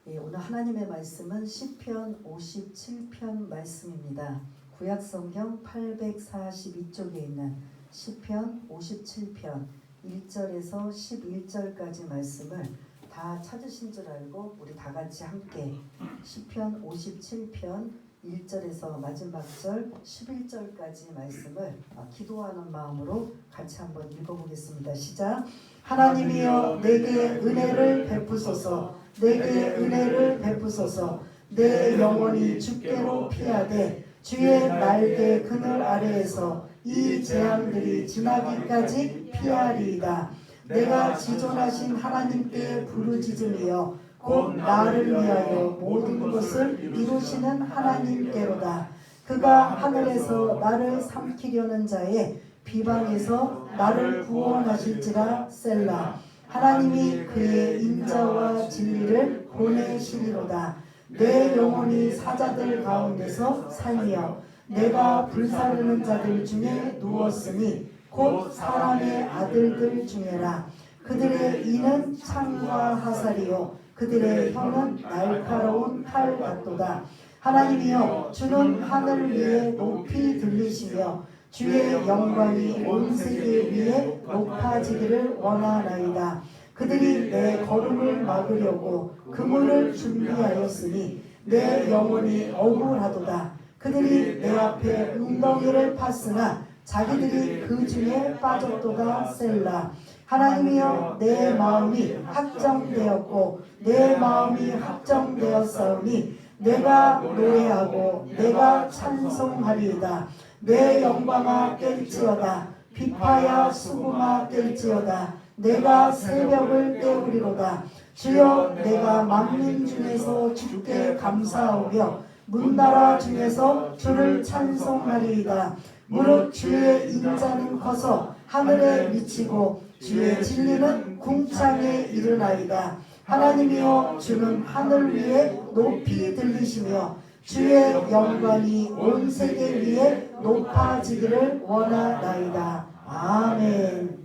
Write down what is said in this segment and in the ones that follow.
오늘 하나님의 말씀은 시편 57편 말씀입니다. 구약성경 842쪽에 있는 시편 57편 1절에서 11절까지 말씀을 다 찾으신 줄 알고 우리 다 같이 함께 시편 57편 1절에서 마지막 절 11절까지 말씀을 기도하는 마음으로 같이 한번 읽어보겠습니다. 시작. 하나님이여 내게 은혜를 베푸소서. 내게 은혜를 베푸소서. 내 영혼이 주께로 피하되 주의 날개 그늘 아래에서 이 재앙들이 지나기까지 피하리이다. 내가 지존하신 하나님께 부르짖음이여 곧 나를 위하여 모든 것을 이루시는 하나님께로다. 그가 하늘에서 나를 삼키려는 자의 비방에서 나를 구원하실지라. 셀라. 하나님이 그의 인자와 진리를 보내시리로다. 내 영혼이 사자들 가운데서 살며 내가 불사르는 자들 중에 누웠으니 곧 사람의 아들들 중에라. 그들의 이는 창과 화살이요 그들의 혀는 날카로운 칼 같도다. 하나님이여 주는 하늘 위에 높이 들리시며 주의 영광이 온 세계 위에 높아지기를 원하나이다. 그들이 내 걸음을 막으려고 그물을 준비하였으니 내 영혼이 억울하도다. 그들이 내 앞에 웅덩이를 팠으나 자기들이 그 중에 빠졌도다. 셀라. 하나님이여 내 마음이 확정되었고 내 마음이 확정되었사오니 내가 노래하고 내가 찬송하리이다. 내 영광아 깰지어다. 비파야 수금아 깰지어다. 내가 새벽을 깨우리로다. 주여 내가 만민 중에서 주께 감사하오며 문나라 중에서 주를 찬송하리이다. 무릇 주의 인자는 커서 하늘에 미치고 주의 진리는 궁창에 이르나이다. 하나님이여 주는 하늘 위에 높이 들리시며 주의 영광이 온 세계 위에 높아지기를 원하나이다. 아멘.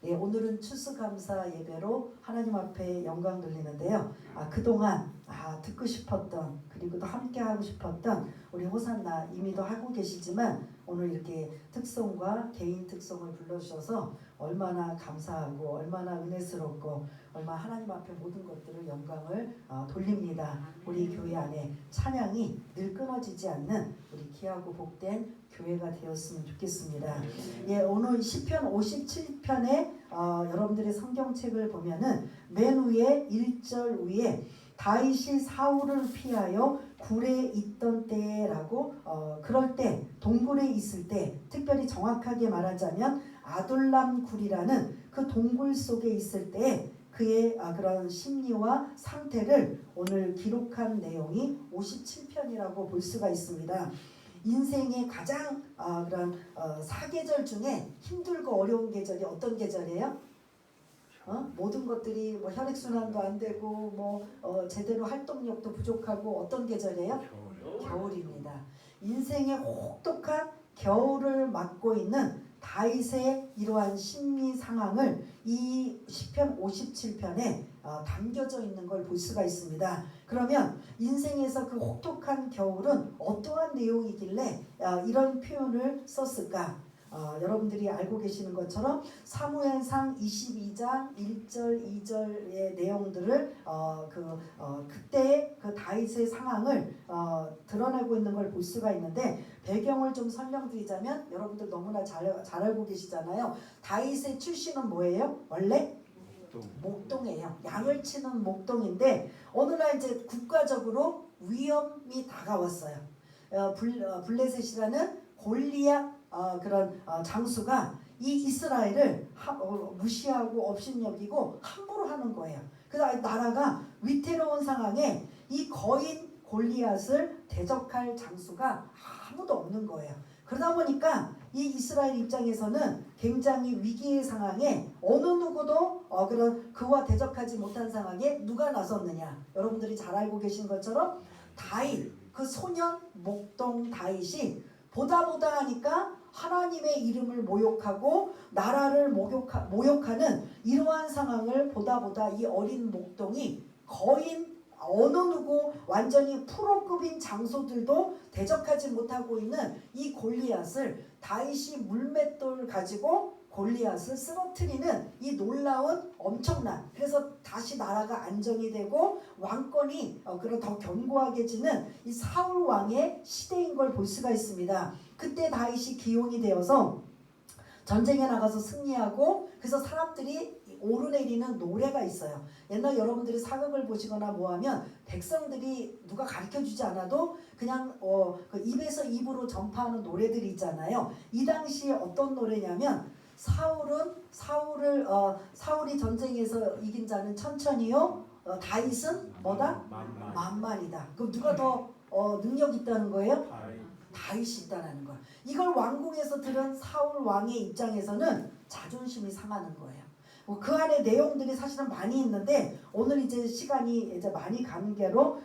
오늘은 추수감사 예배로 하나님 앞에 영광 돌리는데요. 그동안 듣고 싶었던 그리고 또 함께 하고 싶었던 우리 호산나 이미도 하고 계시지만 오늘 이렇게 특송과 개인 특송을 불러주셔서 얼마나 감사하고 얼마나 은혜스럽고 얼마나 하나님 앞에 모든 것들을 영광을 돌립니다. 우리 교회 안에 찬양이 늘 끊어지지 않는 우리 귀하고 복된 교회가 되었으면 좋겠습니다. 오늘 시편 57편에 여러분들의 성경책을 보면은 맨 위에 1절 위에 다윗이 사울을 피하여 굴에 있던 때라고 그럴 때 동굴에 있을 때 특별히 정확하게 말하자면 아둘람 굴이라는 그 동굴 속에 있을 때 그의 그런 심리와 상태를 오늘 기록한 내용이 57편이라고 볼 수가 있습니다. 인생의 가장 그런 사계절 중에 힘들고 어려운 계절이 어떤 계절이에요? 모든 것들이 뭐 혈액순환도 안 되고 제대로 활동력도 부족하고 어떤 계절이에요? 겨울입니다. 인생의 혹독한 겨울을 맞고 있는 다윗의 이러한 심리 상황을 이 시편 57편에 담겨져 있는 걸 볼 수가 있습니다. 그러면 인생에서 그 혹독한 겨울은 어떠한 내용이길래 이런 표현을 썼을까? 여러분들이 알고 계시는 것처럼 사무엘상 22장 1절 2절의 내용들을 그때의 그 다윗의 상황을 드러내고 있는 걸 볼 수가 있는데 배경을 좀 설명드리자면 여러분들 너무나 잘 알고 계시잖아요. 다윗의 출신은 뭐예요? 원래 목동이에요. 양을 치는 목동인데 어느 날 이제 국가적으로 위험이 다가왔어요. 블레셋이라는 골리앗 그런 장수가 이 이스라엘을 무시하고 업신여기고 함부로 하는 거예요. 그래서 나라가 위태로운 상황에 이 거인 골리앗을 대적할 장수가 아무도 없는 거예요. 그러다 보니까 이 이스라엘 입장에서는 굉장히 위기의 상황에 어느 누구도 그와 대적하지 못한 상황에 누가 나섰느냐? 여러분들이 잘 알고 계신 것처럼 다윗, 그 소년 목동 다윗이 보다 하니까 하나님의 이름을 모욕하고 나라를 모욕하는 이러한 상황을 보다 이 어린 목동이 거인 어느 누구 완전히 프로급인 장소들도 대적하지 못하고 있는 이 골리앗을 다윗이 물맷돌 가지고 골리앗을 쓰러뜨리는 이 놀라운 엄청난, 그래서 다시 나라가 안정이 되고 왕권이 그런 더 견고하게지는 이 사울 왕의 시대인 걸 볼 수가 있습니다. 그때 다윗이 기용이 되어서 전쟁에 나가서 승리하고, 그래서 사람들이 오르내리는 노래가 있어요. 옛날 여러분들이 사극을 보시거나 뭐하면 백성들이 누가 가르쳐주지 않아도 그냥 그 입에서 입으로 전파하는 노래들이 있잖아요. 이 당시에 어떤 노래냐면 사울이 전쟁에서 이긴 자는 천천히요, 다윗은 뭐다? 만만이다. 그럼 누가 더 능력 있다는 거예요? 다윗이 있다는 거야. 이걸 왕궁에서 들은 사울 왕의 입장에서는 자존심이 상하는 거예요. 그 안에 내용들이 사실은 많이 있는데 오늘 이제 시간이 이제 많이 가는 게로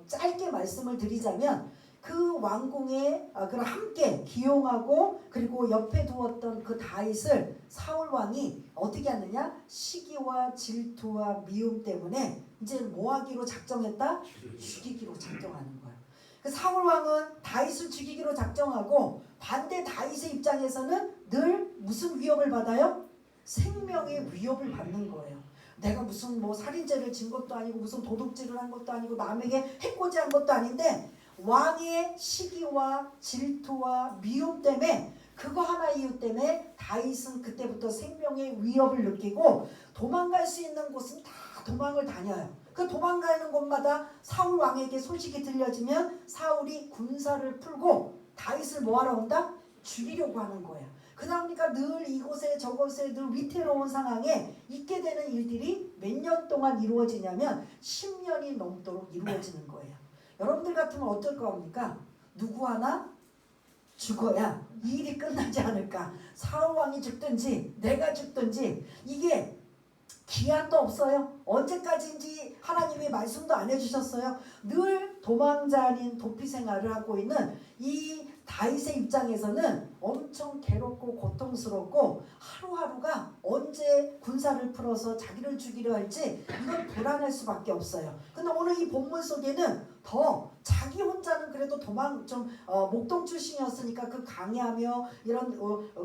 짧게 말씀을 드리자면, 그 왕궁에 그런 함께 기용하고 그리고 옆에 두었던 그 다윗을 사울 왕이 어떻게 하느냐? 시기와 질투와 미움 때문에 이제 뭐 하기로 작정했다? 죽이기로 작정하는 거예요. 사울 왕은 다윗을 죽이기로 작정하고, 반대 다윗의 입장에서는 늘 무슨 위협을 받아요? 생명의 위협을 받는 거예요. 내가 무슨 뭐 살인죄를 진 것도 아니고 무슨 도둑질을 한 것도 아니고 남에게 해코지한 것도 아닌데, 왕의 시기와 질투와 미움 때문에, 그거 하나 이유 때문에 다윗은 그때부터 생명의 위협을 느끼고 도망갈 수 있는 곳은 다 도망을 다녀요. 그 도망가는 곳마다 사울 왕에게 소식이 들려지면 사울이 군사를 풀고 다윗을 뭐하러 온다? 죽이려고 하는 거예요. 그러다 보니까 늘 이곳에 저곳에 늘 위태로운 상황에 있게 되는 일들이 몇 년 동안 이루어지냐면 10년이 넘도록 이루어지는 거예요. 여러분들 같으면 어떨 겁니까? 누구 하나 죽어야 이 일이 끝나지 않을까? 사울 왕이 죽든지 내가 죽든지, 이게 기한도 없어요. 언제까지인지 하나님이 말씀도 안 해주셨어요. 늘 도망자 아닌 도피 생활을 하고 있는 이 다윗의 입장에서는 엄청 괴롭고 고통스럽고, 하루하루가 언제 군사를 풀어서 자기를 죽이려 할지 이건 불안할 수밖에 없어요. 근데 오늘 이 본문 속에는 더 자기 혼자는 그래도 목동 출신이었으니까 그 강야며 이런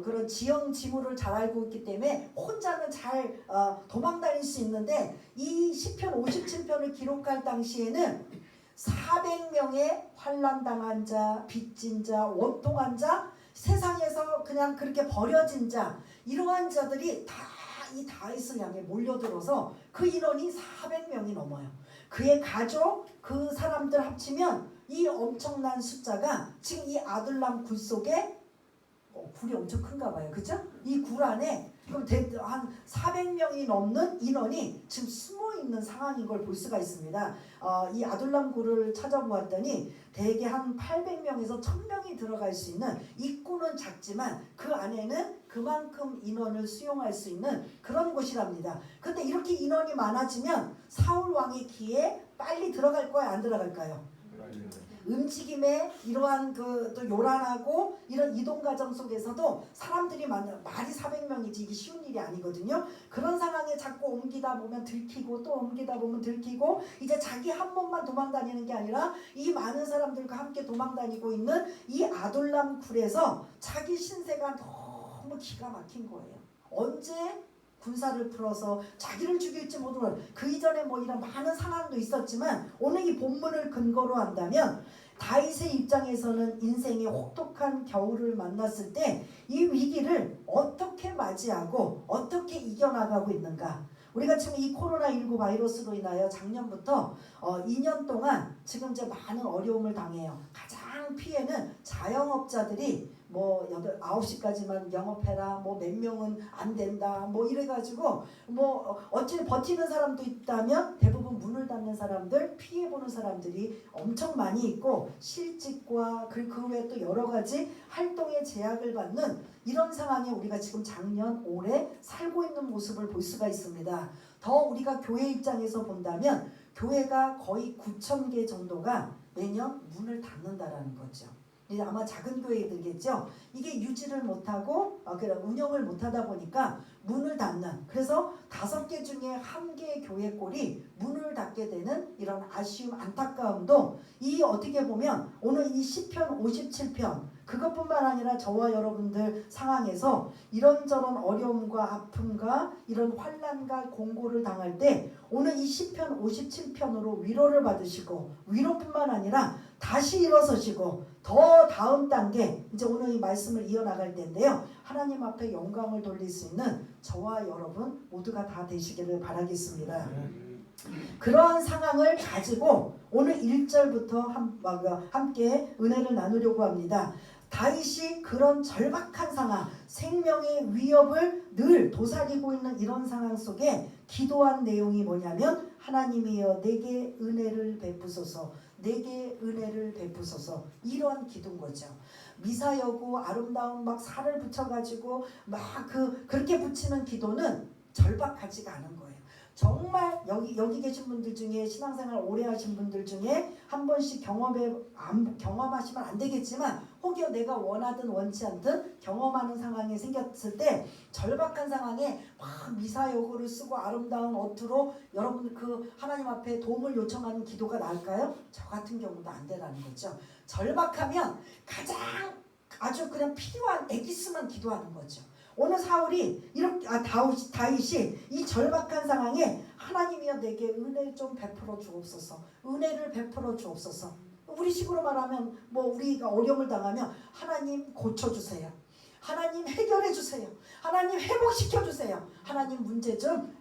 그런 지형 지물을 잘 알고 있기 때문에 혼자는 잘 도망다닐 수 있는데, 이 시편 57편을 기록할 당시에는 400명의 환난당한 자, 빚진 자, 원통한 자, 세상에서 그냥 그렇게 버려진 자, 이러한 자들이 다 이 다윗을 향해 몰려들어서 그 인원이 400명이 넘어요. 그의 가족, 그 사람들 합치면 이 엄청난 숫자가 지금 이 아둘람 굴 속에, 굴이 엄청 큰가 봐요. 그죠? 이 굴 안에 그럼 한 400명이 넘는 인원이 지금 숨어있는 상황인 걸 볼 수가 있습니다. 이 아둘람 굴을 찾아보았더니 대개 한 800명에서 1000명이 들어갈 수 있는, 입구는 작지만 그 안에는 그만큼 인원을 수용할 수 있는 그런 곳이랍니다. 근데 이렇게 인원이 많아지면 사울 왕의 귀에 빨리 들어갈 거야, 안 들어갈까요? 움직임에 이러한 또 요란하고 이런 이동 과정 속에서도 사람들이 말이 400명이지 이게 쉬운 일이 아니거든요. 그런 상황에 자꾸 옮기다 보면 들키고 또 옮기다 보면 들키고, 이제 자기 한 몸만 도망다니는 게 아니라 이 많은 사람들과 함께 도망다니고 있는 이 아둘람 굴에서 자기 신세가 너무 기가 막힌 거예요. 언제 군사를 풀어서 자기를 죽일지 모르는, 그 이전에 뭐 이런 많은 상황도 있었지만 오늘 이 본문을 근거로 한다면 다윗의 입장에서는 인생의 혹독한 겨울을 만났을 때 이 위기를 어떻게 맞이하고 어떻게 이겨나가고 있는가. 우리가 지금 이 코로나19 바이러스로 인하여 작년부터 2년 동안 지금 이제 많은 어려움을 당해요. 가장 피해는 자영업자들이 뭐 9시까지만 영업해라, 뭐 몇 명은 안 된다, 뭐 이래가지고 뭐 어찌 버티는 사람도 있다면 대부분 문을 닫는 사람들, 피해보는 사람들이 엄청 많이 있고, 실직과 그 외에 또 여러 가지 활동에 제약을 받는 이런 상황에 우리가 지금 작년, 올해 살고 있는 모습을 볼 수가 있습니다. 더 우리가 교회 입장에서 본다면 교회가 거의 9,000개 정도가 매년 문을 닫는다라는 거죠. 아마 작은 교회들겠죠. 이게 유지를 못하고 운영을 못하다 보니까 문을 닫는, 그래서 5개 중에 1개의 교회 꼴이 문을 닫게 되는 이런 아쉬움, 안타까움도 이 어떻게 보면 오늘 이 시편 57편 그것뿐만 아니라 저와 여러분들 상황에서 이런저런 어려움과 아픔과 이런 환난과 공고를 당할 때 오늘 이 시편 57편으로 위로를 받으시고, 위로뿐만 아니라 다시 일어서시고 더 다음 단계, 이제 오늘 이 말씀을 이어나갈 텐데요, 하나님 앞에 영광을 돌릴 수 있는 저와 여러분 모두가 다 되시기를 바라겠습니다. 그러한 상황을 가지고 오늘 1절부터 함께 은혜를 나누려고 합니다. 다윗이 그런 절박한 상황, 생명의 위협을 늘 도사리고 있는 이런 상황 속에 기도한 내용이 뭐냐면, 하나님이여 내게 은혜를 베푸소서, 내게 은혜를 베푸소서, 이러한 기도인 거죠. 미사여구 아름다운 막 살을 붙여가지고 막 그렇게 붙이는 기도는 절박하지가 않은 거예요. 정말 여기 계신 분들 중에 신앙생활 오래 하신 분들 중에 한 번씩 경험하시면 안 되겠지만, 혹여 내가 원하든 원치 않든 경험하는 상황이 생겼을 때 절박한 상황에 막 미사여구를 쓰고 아름다운 어투로 여러분 그 하나님 앞에 도움을 요청하는 기도가 나을까요? 저 같은 경우도 안 되라는 거죠. 절박하면 가장 아주 그냥 필요한 에기스만 기도하는 거죠. 오늘 사울이 이렇게 다윗이 이 절박한 상황에 하나님이여 내게 은혜 좀 베풀어 주옵소서, 은혜를 베풀어 주옵소서. 우리 식으로 말하면 우리가 어려움을 당하면 하나님 고쳐주세요, 하나님 해결해 주세요, 하나님 회복시켜 주세요, 하나님 문제 좀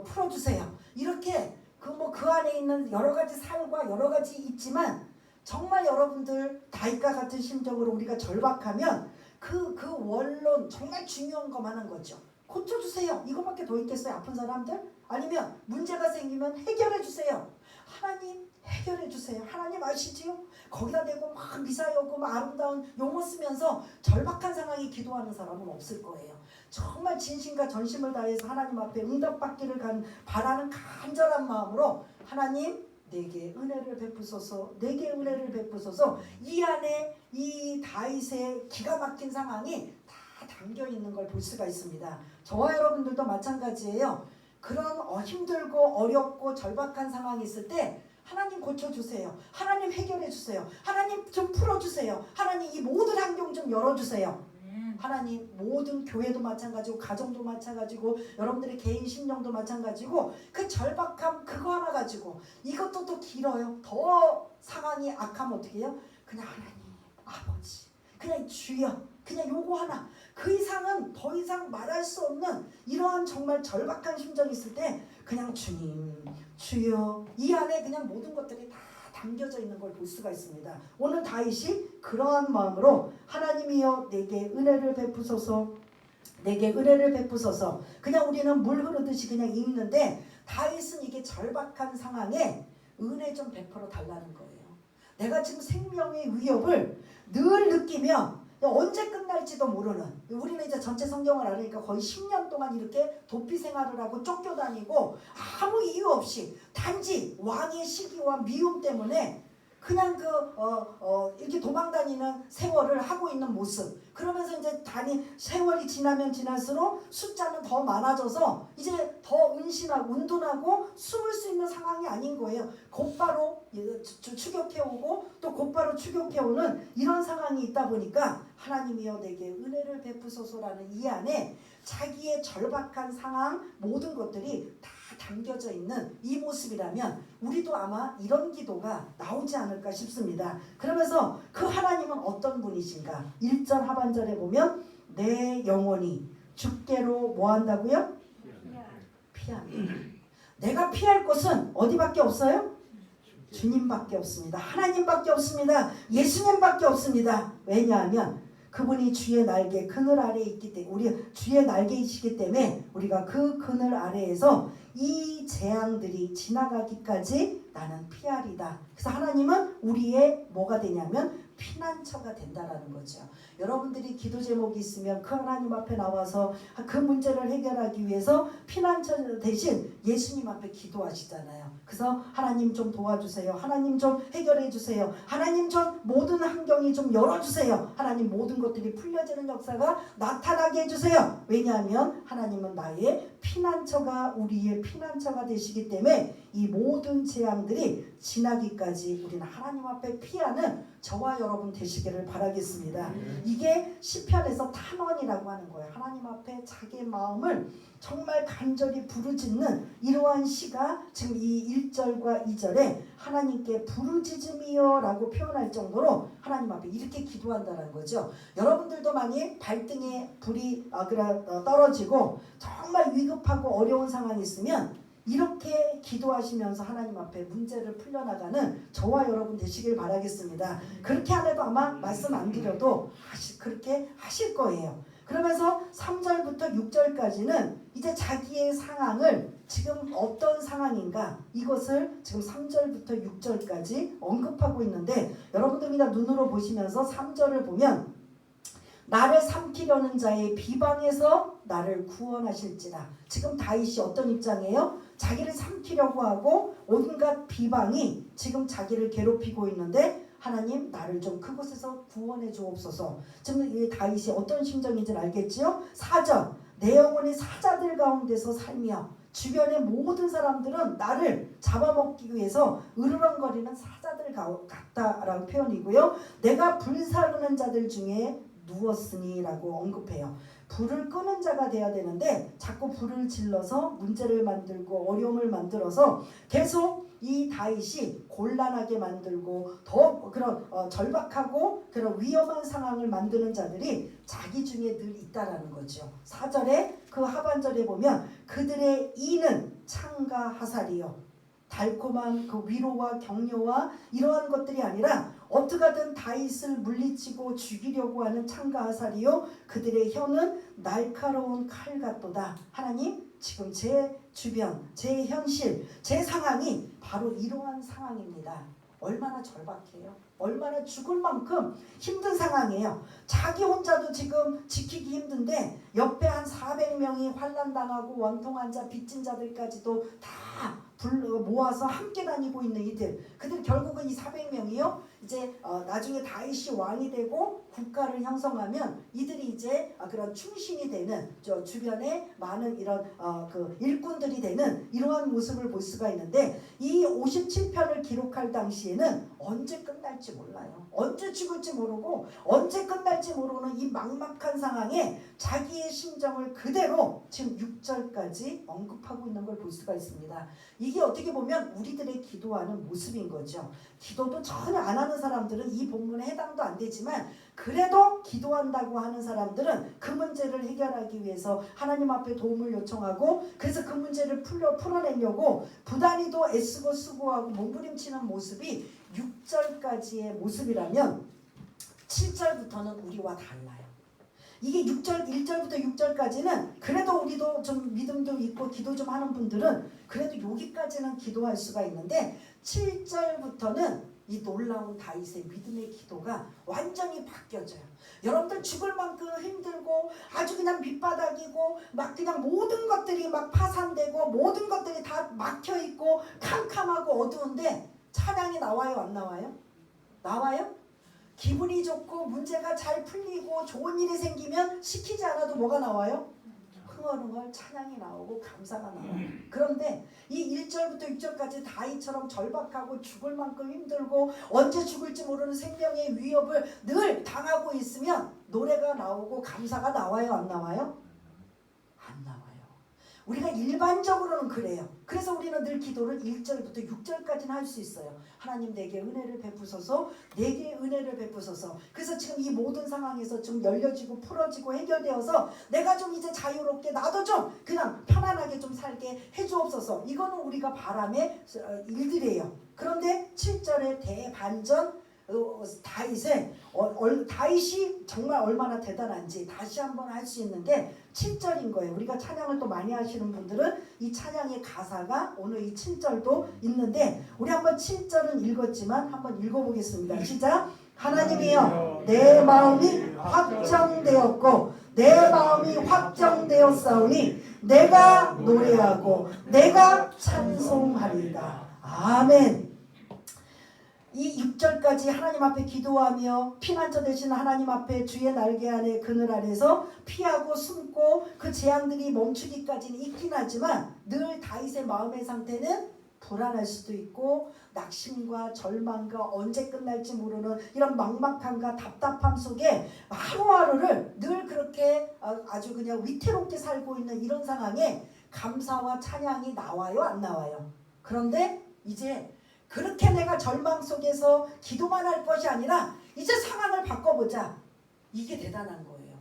풀어주세요. 이렇게 그 안에 있는 여러 가지 삶과 여러 가지 있지만, 정말 여러분들 다윗과 같은 심정으로 우리가 절박하면 그 원론 정말 중요한 것만 하는 거죠. 고쳐주세요, 이거밖에 더 있겠어요? 아픈 사람들? 아니면 문제가 생기면 해결해 주세요, 하나님 해결해 주세요, 하나님 아시지요? 거기다 대고 막 미사여구 막 아름다운 용어 쓰면서 절박한 상황에 기도하는 사람은 없을 거예요. 정말 진심과 전심을 다해서 하나님 앞에 응답받기를 바라는 간절한 마음으로 하나님 내게 은혜를 베푸소서, 내게 은혜를 베푸소서. 이 안에 이 다윗의 기가 막힌 상황이 다 담겨 있는 걸 볼 수가 있습니다. 저와 여러분들도 마찬가지예요. 그런 힘들고 어렵고 절박한 상황이 있을 때 하나님 고쳐주세요, 하나님 해결해주세요, 하나님 좀 풀어주세요, 하나님 이 모든 환경 좀 열어주세요. 하나님 모든 교회도 마찬가지고 가정도 마찬가지고 여러분들의 개인 심령도 마찬가지고 그 절박함 그거 하나 가지고, 이것도 또 길어요. 더 상황이 악하면 어떻게 해요? 그냥 하나님 아버지, 그냥 주여, 그냥 요거 하나, 그 이상은 더 이상 말할 수 없는 이러한 정말 절박한 심정이 있을 때 그냥 주님 주여, 이 안에 그냥 모든 것들이 다 담겨져 있는 걸 볼 수가 있습니다. 오늘 다윗이 그러한 마음으로 하나님이여 내게 은혜를 베푸소서, 내게 은혜를 베푸소서. 그냥 우리는 물 흐르듯이 그냥 읽는데 다윗은 이게 절박한 상황에 은혜 좀 베풀어 달라는 거예요. 내가 지금 생명의 위협을 늘 느끼며 언제 끝날지도 모르는, 우리는 이제 전체 성경을 알으니까 거의 10년 동안 이렇게 도피 생활을 하고 쫓겨다니고 아무 이유 없이 단지 왕의 시기와 미움 때문에 그냥 이렇게 도망다니는 세월을 하고 있는 모습. 그러면서 이제 세월이 지나면 지날수록 숫자는 더 많아져서 이제 더 은둔하고 숨을 수 있는 상황이 아닌 거예요. 곧바로 추격해오고 또 곧바로 추격해오는 이런 상황이 있다 보니까 하나님이여 내게 은혜를 베푸소서라는 이 안에 자기의 절박한 상황 모든 것들이 다 담겨져 있는 이 모습이라면 우리도 아마 이런 기도가 나오지 않을까 싶습니다. 그러면서 그 하나님은 어떤 분이신가? 1절 하반절에 보면 내 영혼이 주께로 뭐 한다고요? 피합니다. 내가 피할 곳은 어디밖에 없어요? 주님밖에 없습니다. 하나님밖에 없습니다. 예수님밖에 없습니다. 왜냐하면 그분이 주의 날개 그늘 아래에 있기 때문에, 우리 주의 날개이시기 때문에 우리가 그 그늘 아래에서 이 재앙들이 지나가기까지 나는 피하리다. 그래서 하나님은 우리의 뭐가 되냐면 피난처가 된다라는 거죠. 여러분들이 기도 제목이 있으면 그 하나님 앞에 나와서 그 문제를 해결하기 위해서 피난처 대신 예수님 앞에 기도하시잖아요. 그래서 하나님 좀 도와주세요. 하나님 좀 해결해 주세요. 하나님 좀 모든 환경이 좀 열어주세요. 하나님 모든 것들이 풀려지는 역사가 나타나게 해주세요. 왜냐하면 하나님은 나의 피난처가 우리의 피난처가 되시기 때문에 이 모든 재앙들이 지나기까지 우리는 하나님 앞에 피하는 저와 여러분 되시기를 바라겠습니다. 이게 시편에서 탄원이라고 하는 거예요. 하나님 앞에 자기의 마음을 정말 간절히 부르짖는 이러한 시가 지금 이 1절과 2절에 하나님께 부르짖음이여 라고 표현할 정도로 하나님 앞에 이렇게 기도한다는 거죠. 여러분들도 만약 발등에 불이 떨어지고 정말 위급하고 어려운 상황이 있으면 이렇게 기도하시면서 하나님 앞에 문제를 풀려나가는 저와 여러분 되시길 바라겠습니다. 그렇게 안 해도 아마 말씀 안 드려도 그렇게 하실 거예요. 그러면서 3절부터 6절까지는 이제 자기의 상황을 지금 어떤 상황인가 이것을 지금 3절부터 6절까지 언급하고 있는데 여러분들 그냥 눈으로 보시면서 3절을 보면 나를 삼키려는 자의 비방에서 나를 구원하실지라. 지금 다윗이 어떤 입장이에요? 자기를 삼키려고 하고 온갖 비방이 지금 자기를 괴롭히고 있는데 하나님 나를 좀 그곳에서 구원해 주옵소서. 지금 이 다윗이 어떤 심정인지는 알겠지요? 4절 내 영혼이 사자들 가운데서 살며 주변의 모든 사람들은 나를 잡아먹기 위해서 으르렁거리는 사자들 같다라는 표현이고요. 내가 불사르는 자들 중에 누웠으니 라고 언급해요. 불을 끄는 자가 돼야 되는데 자꾸 불을 질러서 문제를 만들고 어려움을 만들어서 계속 이 다윗이 곤란하게 만들고 더 그런 절박하고 그런 위험한 상황을 만드는 자들이 자기 중에 늘 있다라는 거죠. 4절에 그 하반절에 보면 그들의 이는 창과 화살이요 달콤한 그 위로와 격려와 이러한 것들이 아니라 어떻게든 다윗을 물리치고 죽이려고 하는 창과 화살이요 그들의 혀는 날카로운 칼 같도다. 하나님 지금 제 주변, 제 현실, 제 상황이 바로 이러한 상황입니다. 얼마나 절박해요. 얼마나 죽을 만큼 힘든 상황이에요. 자기 혼자도 지금 지키기 힘든데 옆에 한 400명이 환난당하고 원통한 자, 빚진 자들까지도 다 모아서 함께 다니고 있는 이들. 그들 결국은 이 400명이요. 이제 나중에 다윗이 왕이 되고 국가를 형성하면 이들이 이제 그런 충신이 되는 저 주변에 많은 이런 그 일꾼들이 되는 이러한 모습을 볼 수가 있는데 이 57편을 기록할 당시에는 언제 끝날지 몰라요. 언제 죽을지 모르고 언제 끝날지 모르는 이 막막한 상황에 자기의 심정을 그대로 지금 6절까지 언급하고 있는 걸 볼 수가 있습니다. 이게 어떻게 보면 우리들의 기도하는 모습인 거죠. 기도도 전혀 안 하는 사람들은 이 본문에 해당도 안 되지만 그래도 기도한다고 하는 사람들은 그 문제를 해결하기 위해서 하나님 앞에 도움을 요청하고 그래서 그 문제를 풀어내려고 부단히도 애쓰고 수고하고 몸부림치는 모습이 6절까지의 모습이라면 7절부터는 우리와 달라요. 이게 1절부터 6절까지는 그래도 우리도 좀 믿음도 있고 기도 좀 하는 분들은 그래도 여기까지는 기도할 수가 있는데 7절부터는 이 놀라운 다윗의 믿음의 기도가 완전히 바뀌어져요. 여러분들 죽을 만큼 힘들고 아주 그냥 밑바닥이고 막 그냥 모든 것들이 막 파산되고 모든 것들이 다 막혀있고 캄캄하고 어두운데 찬양이 나와요 안 나와요? 나와요? 기분이 좋고 문제가 잘 풀리고 좋은 일이 생기면 시키지 않아도 뭐가 나와요? 흥얼흥얼 찬양이 나오고 감사가 나와요. 그런데 이 1절부터 6절까지 다윗처럼 절박하고 죽을 만큼 힘들고 언제 죽을지 모르는 생명의 위협을 늘 당하고 있으면 노래가 나오고 감사가 나와요 안 나와요? 안 나와요. 우리가 일반적으로는 그래요. 그래서 우리는 늘 기도를 1절부터 6절까지는 할 수 있어요. 하나님 내게 은혜를 베푸소서, 내게 은혜를 베푸소서. 그래서 지금 이 모든 상황에서 좀 열려지고 풀어지고 해결되어서 내가 좀 이제 자유롭게 나도 좀 그냥 편안하게 좀 살게 해주옵소서. 이거는 우리가 바람의 일들이에요. 그런데 7절의 대반전 다윗이 정말 얼마나 대단한지 다시 한번 할 수 있는 게 7절인 거예요. 우리가 찬양을 또 많이 하시는 분들은 이 찬양의 가사가 오늘 이 7절도 있는데 우리 한번 7절은 읽었지만 한번 읽어보겠습니다. 시작. 하나님이여 내 마음이 확정되었고 내 마음이 확정되었사오니 내가 노래하고 내가 찬송하리이다. 아멘. 이 6절까지 하나님 앞에 기도하며 피난처 되신 하나님 앞에 주의 날개 아래 그늘 아래서 피하고 숨고 그 재앙들이 멈추기까지는 있긴 하지만 늘 다윗의 마음의 상태는 불안할 수도 있고 낙심과 절망과 언제 끝날지 모르는 이런 막막함과 답답함 속에 하루하루를 늘 그렇게 아주 그냥 위태롭게 살고 있는 이런 상황에 감사와 찬양이 나와요, 안 나와요? 그런데 이제 그렇게 내가 절망 속에서 기도만 할 것이 아니라 이제 상황을 바꿔보자. 이게 대단한 거예요.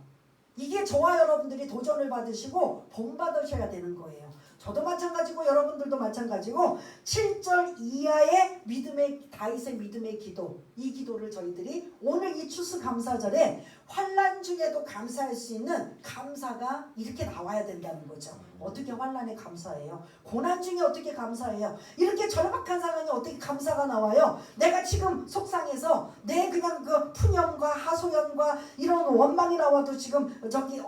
이게 저와 여러분들이 도전을 받으시고 복 받으셔야 되는 거예요. 저도 마찬가지고 여러분들도 마찬가지고 7절 이하의 믿음의 다윗의 믿음의 기도, 이 기도를 저희들이 오늘 이 추수감사절에 환난 중에도 감사할 수 있는 감사가 이렇게 나와야 된다는 거죠. 어떻게 환난에 감사해요? 고난 중에 어떻게 감사해요? 이렇게 절박한 상황에 어떻게 감사가 나와요? 내가 지금 속상해서 내 그냥 그 푸념과 하소연과 이런 원망이 나와도 지금 저기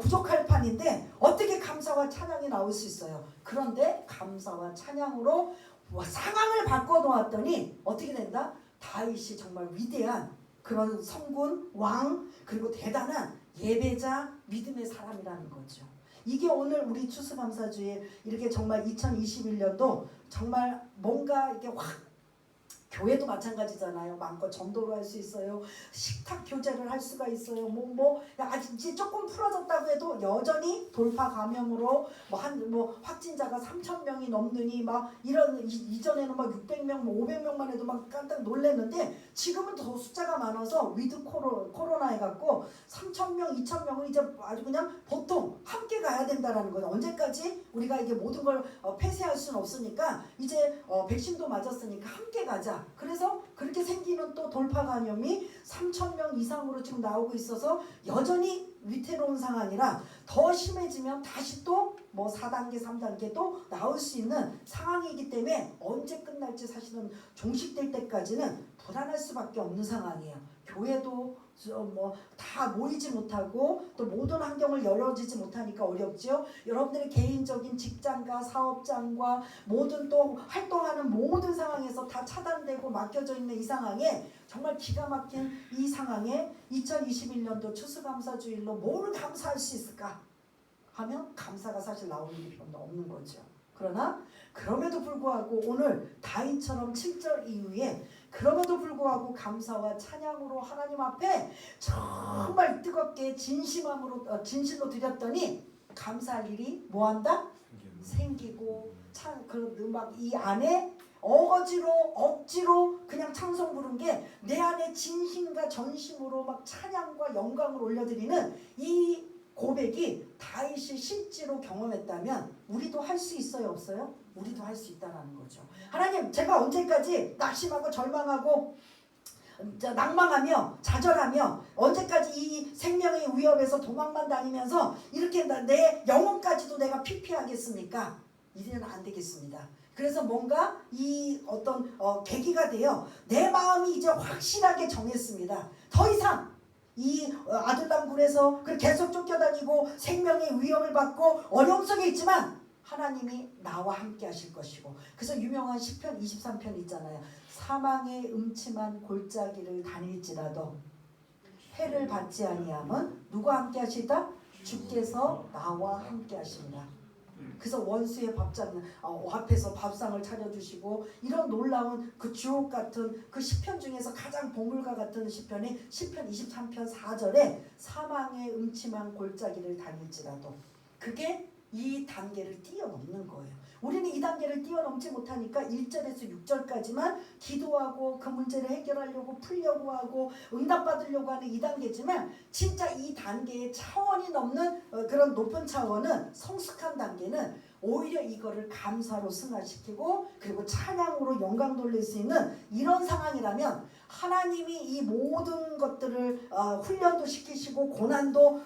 부족할 판인데 어떻게 감사와 찬양이 나올 수 있어요? 그런데 감사와 찬양으로 상황을 바꿔놓았더니 어떻게 된다? 다윗이 정말 위대한 그런 성군, 왕, 그리고 대단한 예배자, 믿음의 사람이라는 거죠. 이게 오늘 우리 추수감사주에 이렇게 정말 2021년도 정말 뭔가 이렇게 확, 교회도 마찬가지잖아요. 마음껏 전도를 할 수 있어요. 식탁 교제를 할 수가 있어요. 아직 이제 조금 풀어졌다고 해도 여전히 돌파 감염으로 확진자가 3,000명이 넘느니 막 이런 이전에는 막 600명, 500명만 해도 막 깜짝 놀랐는데 지금은 더 숫자가 많아서 위드 코로나 해갖고 3,000명, 2,000명은 이제 아주 그냥 보통 함께 가야 된다라는 거예요. 언제까지 우리가 이게 모든 걸 폐쇄할 수는 없으니까 이제 백신도 맞았으니까 함께 가자. 그래서 그렇게 생기는 또 돌파 감염이 3,000명 이상으로 지금 나오고 있어서 여전히 위태로운 상황이라 더 심해지면 다시 또 4단계, 3단계 또 나올 수 있는 상황이기 때문에 언제 끝날지 사실은 종식될 때까지는 불안할 수밖에 없는 상황이에요. 교회도 다 모이지 못하고 또 모든 환경을 열어지지 못하니까 어렵죠. 여러분들의 개인적인 직장과 사업장과 모든 또 활동하는 모든 상황에서 다 차단되고 막혀져 있는 이 상황에 정말 기가 막힌 이 상황에 2021년도 추수감사주일로 뭘 감사할 수 있을까 하면 감사가 사실 나오는 게 별로 없는 거죠. 그러나 그럼에도 불구하고 오늘 다윗처럼 7절 이후에 그럼에도 불구하고 감사와 찬양으로 하나님 앞에 정말 뜨겁게 진심으로 드렸더니 감사할 일이 뭐한다? 생기고 막 이 안에 억지로 그냥 찬송 부른 게 내 안에 진심과 전심으로 막 찬양과 영광을 올려드리는 이 고백이 다윗이 실제로 경험했다면 우리도 할 수 있어요, 없어요? 우리도 할 수 있다는 거죠. 하나님, 제가 언제까지 낙심하고 절망하고 낭망하며 좌절하며 언제까지 이 생명의 위협에서 도망만 다니면서 이렇게 내 영혼까지도 내가 피폐하겠습니까? 이제는 안 되겠습니다. 그래서 뭔가 이 어떤 계기가 되어 내 마음이 이제 확실하게 정했습니다. 더 이상 이 아둘람굴에서 계속 쫓겨다니고 생명의 위협을 받고 어려움 속에 있지만 하나님이 나와 함께 하실 것이고, 그래서 유명한 시편 23편 있잖아요. 사망의 음침한 골짜기를 다닐지라도 해를 받지 아니함은 누가 함께 하시다? 주께서 나와 함께 하십니다. 그래서 원수의 앞에서 밥상을 차려주시고 이런 놀라운 그 주옥 같은 그 시편 중에서 가장 보물과 같은 시편이 시편 23편 4절에 사망의 음침한 골짜기를 다닐지라도, 그게 이 단계를 뛰어넘는 거예요. 우리는 이 단계를 뛰어넘지 못하니까 1절에서 6절까지만 기도하고 그 문제를 해결하려고 풀려고 하고 응답받으려고 하는 이 단계지만 진짜 이 단계의 차원이 넘는 그런 높은 차원은 성숙한 단계는 오히려 이거를 감사로 승화시키고 그리고 찬양으로 영광 돌릴 수 있는 이런 상황이라면 하나님이 이 모든 것들을 훈련도 시키시고 고난도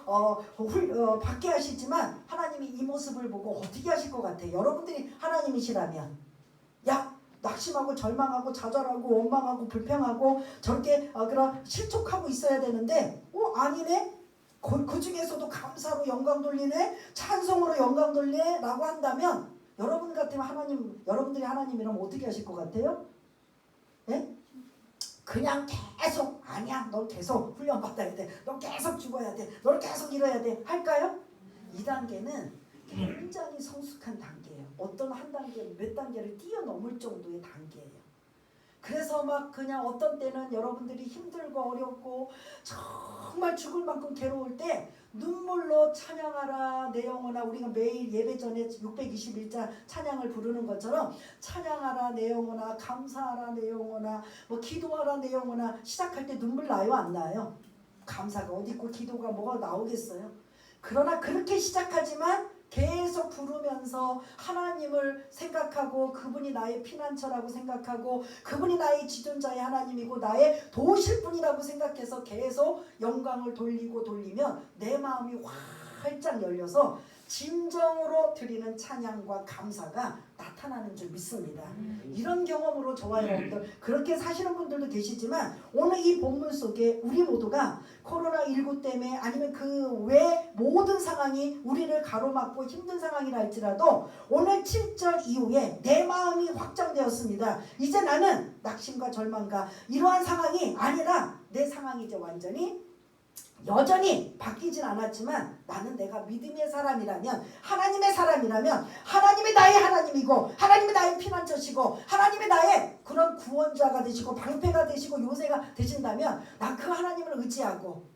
받게 하시지만 하나님이 이 모습을 보고 어떻게 하실 것 같아요? 여러분들이 하나님이시라면 야, 낙심하고 절망하고 좌절하고 원망하고 불평하고 저렇게 그런 실족하고 있어야 되는데 아니네? 그 중에서도 감사로 영광 돌리네? 찬송으로 영광 돌리네? 라고 한다면 여러분 같으면 여러분들이 하나님이라면 어떻게 하실 것 같아요? 예? 그냥 계속 아니야 너 계속 훈련받아야 돼. 너 계속 죽어야 돼. 너 계속 이뤄야 돼. 할까요? 이 단계는 굉장히 성숙한 단계예요. 어떤 한 단계 몇 단계를 뛰어넘을 정도의 단계예요. 그래서 막 그냥 어떤 때는 여러분들이 힘들고 어렵고 정말 죽을 만큼 괴로울 때 눈물로 찬양하라 내 영혼아, 우리가 매일 예배 전에 621자 찬양을 부르는 것처럼 찬양하라 내 영혼아, 감사하라 내 영혼아, 뭐 기도하라 내 영혼아, 시작할 때 눈물 나요 안 나요? 감사가 어디 있고 기도가 뭐가 나오겠어요? 그러나 그렇게 시작하지만 계속 부르면서 하나님을 생각하고 그분이 나의 피난처라고 생각하고 그분이 나의 지존자의 하나님이고 나의 도우실 분이라고 생각해서 계속 영광을 돌리면 내 마음이 활짝 열려서 진정으로 드리는 찬양과 감사가 나타나는 줄 믿습니다. 이런 경험으로 저와 여러분들 그렇게 사시는 분들도 계시지만 오늘 이 본문 속에 우리 모두가 코로나19 때문에 아니면 그 외 모든 상황이 우리를 가로막고 힘든 상황이라 할지라도 오늘 7절 이후에 내 마음이 확정되었습니다. 이제 나는 낙심과 절망과 이러한 상황이 아니라 내 상황이 이제 완전히 여전히 바뀌진 않았지만 나는 내가 믿음의 사람이라면 하나님의 사람이라면 하나님이 나의 하나님이고 하나님이 나의 피난처시고 하나님이 나의 그런 구원자가 되시고 방패가 되시고 요새가 되신다면 난 그 하나님을 의지하고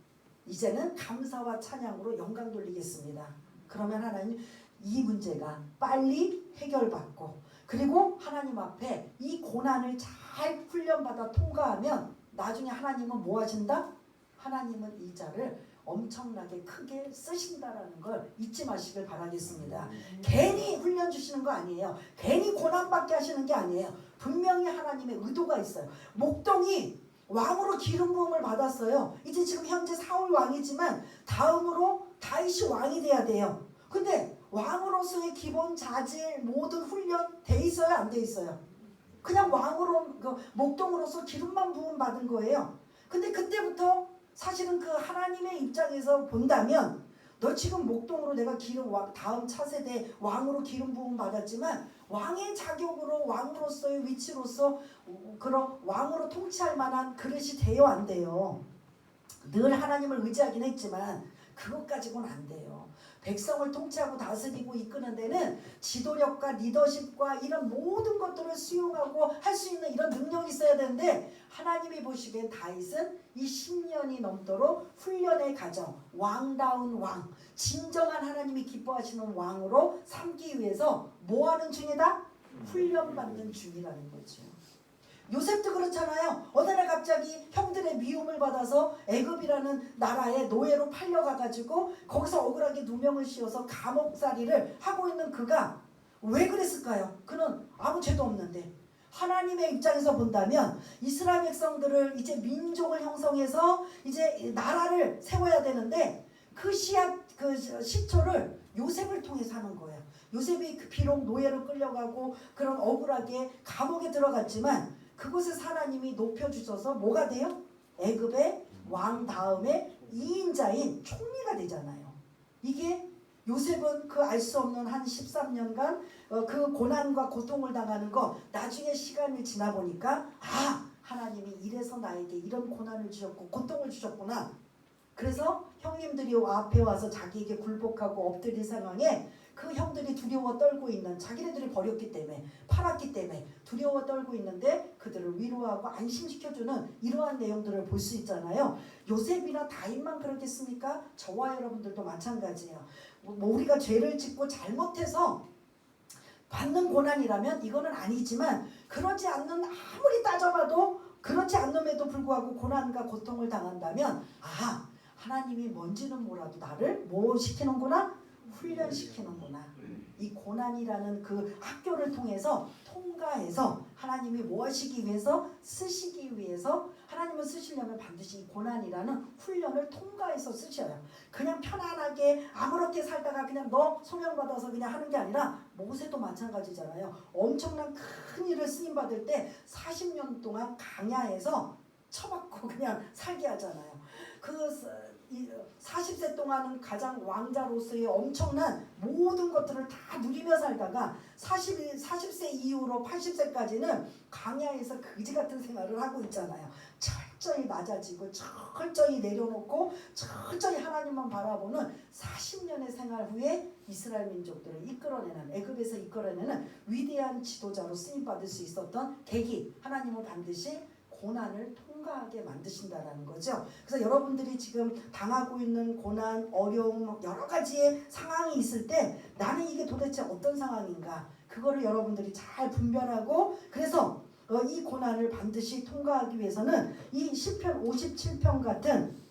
이제는 감사와 찬양으로 영광 돌리겠습니다. 그러면 하나님 이 문제가 빨리 해결받고 그리고 하나님 앞에 이 고난을 잘 훈련받아 통과하면 나중에 하나님은 뭐 하신다? 하나님은 이 자를 엄청나게 크게 쓰신다라는 걸 잊지 마시길 바라겠습니다. 괜히 훈련 주시는 거 아니에요. 괜히 고난받게 하시는 게 아니에요. 분명히 하나님의 의도가 있어요. 목동이 왕으로 기름 부음을 받았어요. 이제 지금 현재 사울 왕이지만 다음으로 다윗이 왕이 돼야 돼요. 근데 왕으로서의 기본 자질 모든 훈련 돼 있어요? 안 돼 있어요? 그냥 왕으로 목동으로서 기름만 부음 받은 거예요. 근데 그때부터 사실은 그 하나님의 입장에서 본다면 너 지금 목동으로 내가 다음 차세대 왕으로 기름 부음 받았지만 왕의 자격으로 왕으로서의 위치로서 그런 왕으로 통치할 만한 그릇이 돼요 안 돼요? 늘 하나님을 의지하긴 했지만 그것 가지고는 안 돼요. 백성을 통치하고 다스리고 이끄는 데는 지도력과 리더십과 이런 모든 것들을 수용하고 할 수 있는 이런 능력이 있어야 되는데 하나님이 보시기엔 다윗은 이 10년이 넘도록 훈련의 과정, 왕다운 왕, 진정한 하나님이 기뻐하시는 왕으로 삼기 위해서 뭐하는 중이다? 훈련받는 중이라는 거죠. 요셉도 그렇잖아요. 어느 날 갑자기 형들의 미움을 받아서 애굽이라는 나라에 노예로 팔려가가지고 거기서 억울하게 누명을 씌워서 감옥살이를 하고 있는 그가 왜 그랬을까요? 그는 아무 죄도 없는데 하나님의 입장에서 본다면 이스라엘 백성들을 이제 민족을 형성해서 이제 나라를 세워야 되는데 그 시초를 요셉을 통해서 하는 거예요. 요셉이 비록 노예로 끌려가고 그런 억울하게 감옥에 들어갔지만 그곳에서 하나님이 높여주셔서 뭐가 돼요? 애굽의 왕 다음에 2인자인 총리가 되잖아요. 이게 요셉은 그 알 수 없는 한 13년간 그 고난과 고통을 당하는 거 나중에 시간이 지나 보니까 하나님이 이래서 나에게 이런 고난을 주셨고 고통을 주셨구나. 그래서 형님들이 앞에 와서 자기에게 굴복하고 엎드릴 상황에 그 형들이 두려워 떨고 있는 자기네들이 버렸기 때문에 팔았기 때문에 두려워 떨고 있는데 그들을 위로하고 안심시켜주는 이러한 내용들을 볼 수 있잖아요. 요셉이나 다윗만 그렇겠습니까? 저와 여러분들도 마찬가지예요. 뭐 우리가 죄를 짓고 잘못해서 받는 고난이라면 이거는 아니지만 그러지 않는 아무리 따져봐도 그렇지 않음에도 불구하고 고난과 고통을 당한다면 하나님이 뭔지는 몰라도 나를 뭐 시키는구나? 훈련시키는구나. 이 고난이라는 그 학교를 통해서 통과해서 하나님이 뭐 하시기 위해서 쓰시기 위해서 하나님은 쓰시려면 반드시 이 고난이라는 훈련을 통과해서 쓰셔요. 그냥 편안하게 아무렇게 살다가 그냥 너 소명받아서 그냥 하는 게 아니라 모세도 마찬가지잖아요. 엄청난 큰 일을 쓰임받을 때 40년 동안 강야에서 처박고 그냥 살게 하잖아요. 그 40세 동안은 가장 왕자로서의 엄청난 모든 것들을 다 누리며 살다가 40세 이후로 80세까지는 강야에서 그지 같은 생활을 하고 있잖아요. 철저히 낮아지고 철저히 내려놓고 철저히 하나님만 바라보는 40년의 생활 후에 이스라엘 민족들을 이끌어내는, 애굽에서 이끌어내는 위대한 지도자로 쓰임받을 수 있었던 계기, 하나님은 반드시 고난을 통과하게 만드신다라는 거죠. 그래서 여러분들이 지금 당하고 있는 고난, 어려움, 여러 가지의 상황이 있을 때 나는 이게 도대체 어떤 상황인가, 그거를 여러분들이 잘 분별하고, 그래서 이 고난을 반드시 통과하기 위해서는 이 시편 57편 같은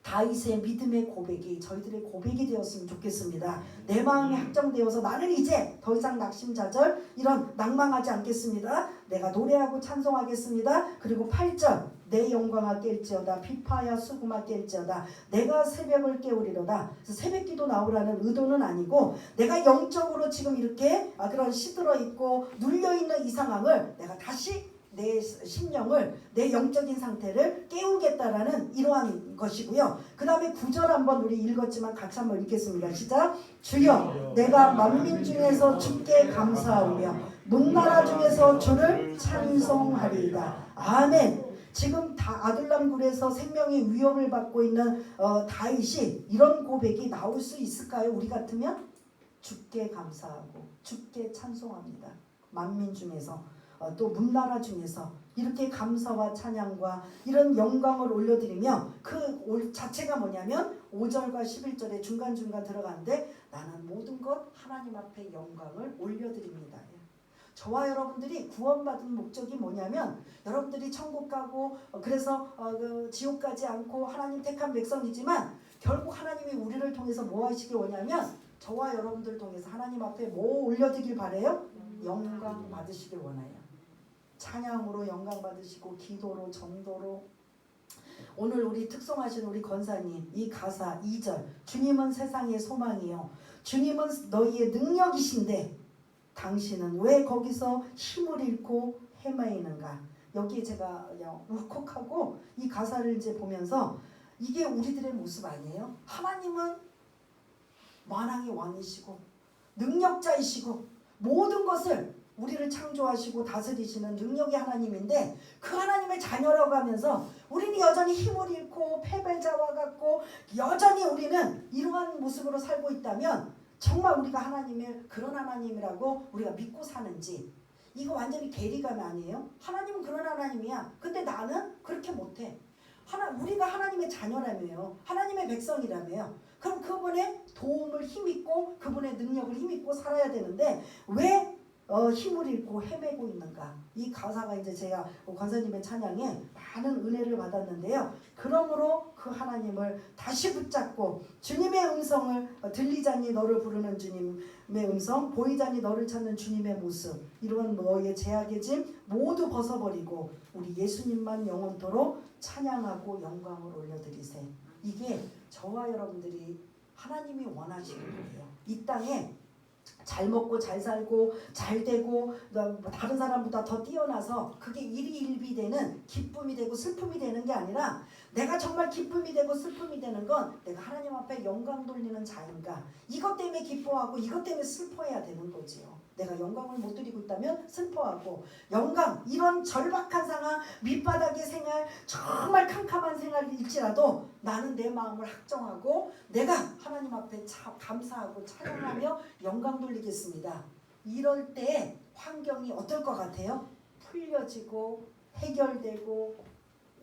다윗의 믿음의 고백이 저희들의 고백이 되었으면 좋겠습니다. 내 마음이 확정되어서 나는 이제 더 이상 낙심자절 이런 낭망하지 않겠습니다. 내가 노래하고 찬송하겠습니다. 그리고 8절 내 영광아 깰지어다 비파야 수구마 깰지어다 내가 새벽을 깨우리로다. 그래서 새벽기도 나오라는 의도는 아니고 내가 영적으로 지금 이렇게 그런 시들어 있고 눌려 있는 이 상황을 내가 다시 내 심령을, 내 영적인 상태를 깨우겠다라는 이러한 것이고요. 그 다음에 9절 한번 우리 읽었지만 같이 한번 읽겠습니다. 시작. 주여 내가 만민 중에서 주께 감사하며 문나라 중에서 주를 찬송하리이다. 아멘. 지금 아둘람 굴에서 생명의 위협을 받고 있는 다윗이 이런 고백이 나올 수 있을까요? 우리 같으면 주께 감사하고 주께 찬송합니다. 만민 중에서 또 문나라 중에서 이렇게 감사와 찬양과 이런 영광을 올려드리며 그 자체가 뭐냐면 5절과 11절에 중간중간 들어가는데 나는 모든 것 하나님 앞에 영광을 올려드립니다. 저와 여러분들이 구원받은 목적이 뭐냐면 여러분들이 천국 가고 그래서 지옥 가지 않고 하나님 택한 백성이지만 결국 하나님이 우리를 통해서 뭐 하시길 원하냐면 저와 여러분들을 통해서 하나님 앞에 뭐 올려드리길 바래요? 영광 받으시길 원해요. 찬양으로 영광 받으시고 기도로 전도로. 오늘 우리 특송하신 우리 권사님 이 가사 2절 주님은 세상의 소망이요 주님은 너희의 능력이신데 당신은 왜 거기서 힘을 잃고 헤매이는가. 여기에 제가 울컥하고 이 가사를 이제 보면서 이게 우리들의 모습 아니에요? 하나님은 만왕의 왕이시고 능력자이시고 모든 것을 우리를 창조하시고 다스리시는 능력의 하나님인데 그 하나님의 자녀라고 하면서 우리는 여전히 힘을 잃고 패배자와 같고 여전히 우리는 이러한 모습으로 살고 있다면 정말 우리가 하나님의 그런 하나님이라고 우리가 믿고 사는지 이거 완전히 괴리감 아니에요? 하나님은 그런 하나님이야. 근데 나는 그렇게 못해. 우리가 하나님의 자녀라며요. 하나님의 백성이라며요. 그럼 그분의 도움을 힘입고 그분의 능력을 힘입고 살아야 되는데 왜 힘을 잃고 헤매고 있는가. 이 가사가 이제 제가 권사님의 찬양에 많은 은혜를 받았는데요. 그러므로 그 하나님을 다시 붙잡고 주님의 음성을 들리자니 너를 부르는 주님의 음성, 보이자니 너를 찾는 주님의 모습, 이런 너의 제약의 짐 모두 벗어버리고 우리 예수님만 영원토록 찬양하고 영광을 올려드리세. 이게 저와 여러분들이 하나님이 원하시는 거예요. 이 땅에 잘 먹고 잘 살고 잘 되고 다른 사람보다 더 뛰어나서 그게 일희일비되는 기쁨이 되고 슬픔이 되는 게 아니라 내가 정말 기쁨이 되고 슬픔이 되는 건 내가 하나님 앞에 영광 돌리는 자인가. 이것 때문에 기뻐하고 이것 때문에 슬퍼해야 되는 거지요. 내가 영광을 못 드리고 있다면 슬퍼하고 영광, 이런 절박한 상황, 밑바닥의 생활, 정말 캄캄한 생활일지라도 나는 내 마음을 확정하고 내가 하나님 앞에 감사하고 찬양하며 영광 돌리겠습니다. 이럴 때 환경이 어떨 것 같아요? 풀려지고 해결되고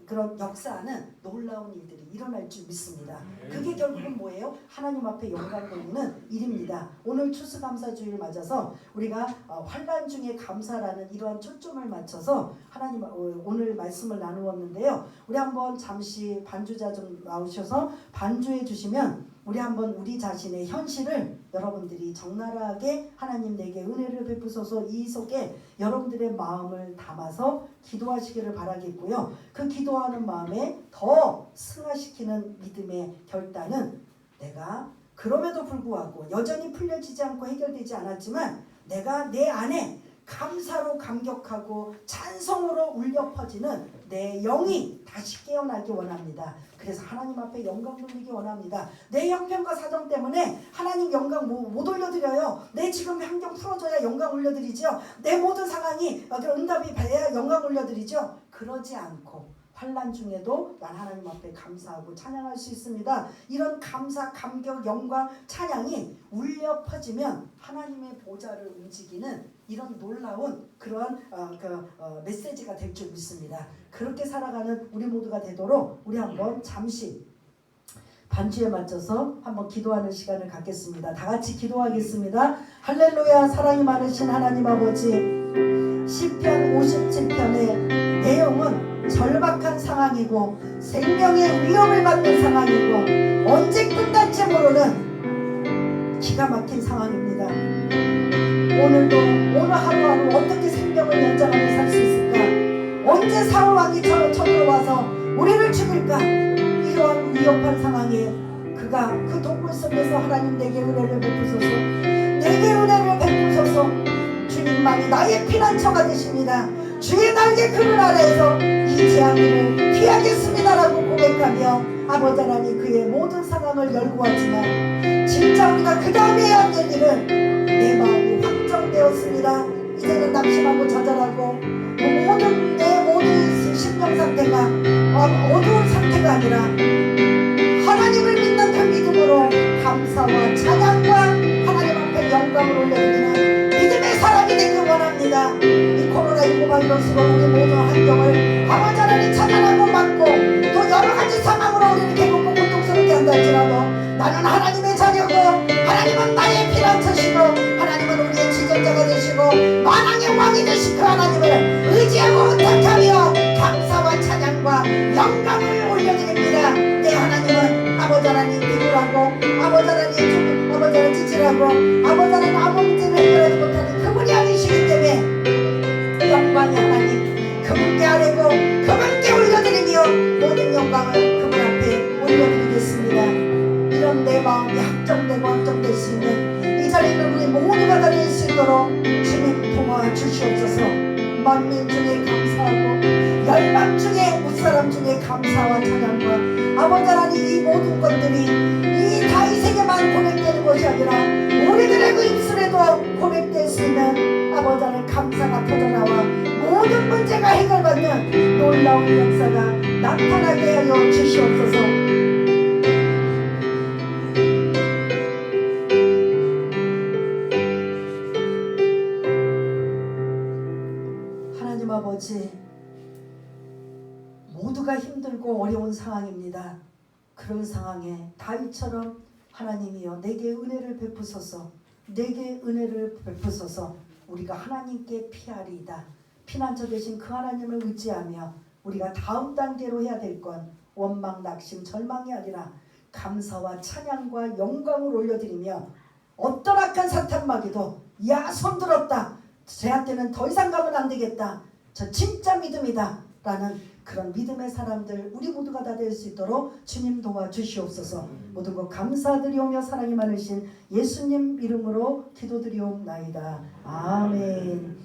그런 역사하는 놀라운 일들이 일어날 줄 믿습니다. 그게 결국은 뭐예요? 하나님 앞에 영광 돌리는 일입니다. 오늘 추수감사주의를 맞아서 우리가 환난 중에 감사라는 이러한 초점을 맞춰서 하나님 오늘 말씀을 나누었는데요. 우리 한번 잠시 반주자 좀 나오셔서 반주해 주시면 우리 한번 우리 자신의 현실을 여러분들이 적나라하게 하나님 내게 은혜를 베푸소서 이 속에 여러분들의 마음을 담아서 기도하시기를 바라겠고요. 그 기도하는 마음에 더 승화시키는 믿음의 결단은 내가 그럼에도 불구하고 여전히 풀려지지 않고 해결되지 않았지만 내가 내 안에 감사로 감격하고 찬송으로 울려 퍼지는 내 영이 다시 깨어나기 원합니다. 그래서 하나님 앞에 영광 돌리기 원합니다. 내 형편과 사정 때문에 하나님 영광 못 올려드려요. 내 지금 환경 풀어줘야 영광 올려드리죠. 내 모든 상황이 응답이 돼야 영광 올려드리죠. 그러지 않고 환난 중에도 난 하나님 앞에 감사하고 찬양할 수 있습니다. 이런 감사, 감격, 영광, 찬양이 울려 퍼지면 하나님의 보좌를 움직이는 이런 놀라운 그러한 메시지가 될 줄 믿습니다. 그렇게 살아가는 우리 모두가 되도록 우리 한번 잠시 반주에 맞춰서 한번 기도하는 시간을 갖겠습니다. 다 같이 기도하겠습니다. 할렐루야. 사랑이 많으신 하나님 아버지, 시편 57편의 내용은 절박한 상황이고 생명의 위협을 받는 상황이고 언제 끝날지 모르는 기가 막힌 상황입니다. 오늘도 오늘 하루하루 어떻게 생명을 연장하며 살 수 있을까? 언제 사울왕이 쳐들어와서 우리를 죽일까? 이러한 위협한 상황에 그가 그 동굴 속에서 하나님 내게 은혜를 베푸소서, 내게 은혜를 베푸소서. 주님만이 나의 피난처가 되십니다. 주의 날개 그늘 아래에서 이 재앙을 피하겠습니다라고 고백하며 아버지 하나님 그의 모든 상황을 열고하지만 진짜 우리가 그 다음에 해야 될 일을 내 마음이 확정되었습니다. 이제는 낙심하고 좌절하고 내 모든 심령 상태가 어두운 상태가 아니라 하나님을 믿는 그 믿음으로 감사와 찬양과 하나님 앞에 영광을 올려드리는 믿음의 사람이 되길 원합니다. 이 코로나19 바이러스로 우리 모든 환경을 아버지 하나님 차단하고 막고 또 여러가지 상황으로 우리를 괴롭고 고통스럽게 한다 할지라도 나는 하나님의 자녀고 하나님은 나의 피난처시고 하나님은 우리의 지존자가 되시고 만왕의 왕이 되신 그 하나님을 의지하고 의탁하며 감사와 찬양과 영광을 올려드립니다. 내 하나님은 아버지 하나님 비굴하고 아버지 하나님 찌질하고 아버지 하나님 아무 문제를 해결하지 못하는 그분이 아니시기 때문에 영광의 하나님 그분께 아뢰고 그분께 올려드리며 모든 영광을 그분 앞에 올려드리겠습니다. 이런 내 마음이 확정될 수 있는 이 자리를 우리 모두가 다 될 수 있도록 주님 도와주시옵소서. 만민 중에 감사하고 열방 중에 무사람 중에 감사와 찬양과 아버지 하나님 이 모든 것들이 이 다윗에게만 고백되는 것이 아니라 우리들의 그 입술에도 고백될 수 있는 아버지 하나님 감사가 터져나와 모든 문제가 해결받는 놀라운 역사가 나타나게 하여 주시옵소서. 하나님 아버지, 모두가 힘들고 어려운 상황입니다. 그런 상황에 다윗처럼 하나님이여 내게 은혜를 베푸소서, 내게 은혜를 베푸소서. 우리가 하나님께 피하리이다. 피난처 되신 그 하나님을 의지하며 우리가 다음 단계로 해야 될 건 원망, 낙심, 절망이 아니라 감사와 찬양과 영광을 올려드리며 어떤 악한 사탄마귀도 야 손들었다, 쟤한테는 더 이상 가면 안 되겠다, 저 진짜 믿음이다 라는 그런 믿음의 사람들 우리 모두가 다 될 수 있도록 주님 도와주시옵소서. 모든 것 감사드리오며 사랑이 많으신 예수님 이름으로 기도드리옵나이다. 아멘.